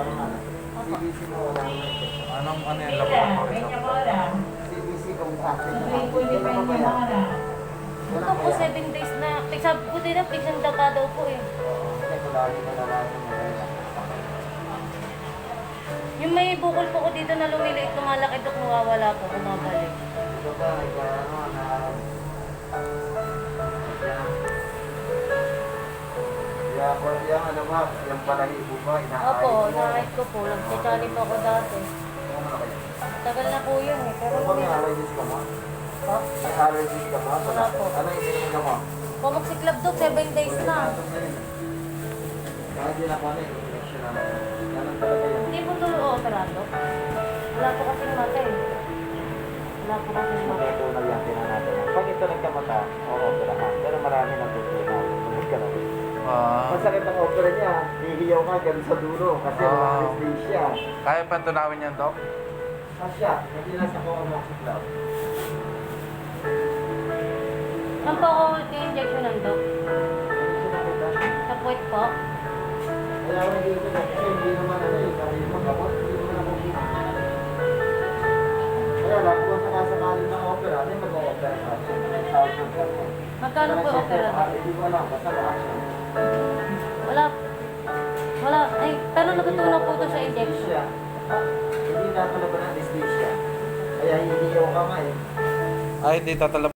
CBC mo wala naman infection. Anong ano yan? Laboratory sa CBC kung active na Hindi po active. Kailan ba yan? Ito po 7 days na. Sabi ko din na, patient daw ka daw po eh. Oo, kasi kung lagi mo nalaman mo rin. Yung may bukol po ko dito na lumiliit, lumalaki dok, nawawala po, bumabalik. Ito ba, ano, na... Yung ano ba, yung balahibo ba, inaayos Opo, mo? nakahit ko po. Nagtsachali po ako dati. Ano na kaya? Tagal na po yun eh. Pero Ano ba, may hindi. allergies ka mo? Ha? May allergies ka ba? Wala po. Ano yung ininom ka mo? Pumaksiklab dok, 7 days na. Kahit din ako ano, infection na. Ganun talaga yun. Hindi po ito operado. Wala po kasing mata eh. Wala po kasing mata. Matutunaw yan, tinan natin. Pag ito nagkamata, oo, opera ka. Pero marami natutunaw. Tunog ka na rin. Masakit ang opera niya, hihiyaw ka ganun sa dulo kasi wala anesthesia. Kaya pa tunawin yan, Dok? Asya, hindi nasa ko ang moxiklaw. Saan po ako i-injection ng dok? Sa puwet po? Kaya ako dito na kasi hindi naman ano eh, sabi mo gamot, hindi naman ako dito. Kaya lang, kung sakasakali ng opera, ano yung mag-o-opera sa atin? Magkano po yung opera dok? Hindi ko alam, basta reaction. Wala. Wala. Ay, pero natutunan po ito sa injection. Anesthesia. Hindi na talaga na anesthesia. Kaya hihiyaw ka nga eh. Ay, hindi tatalab.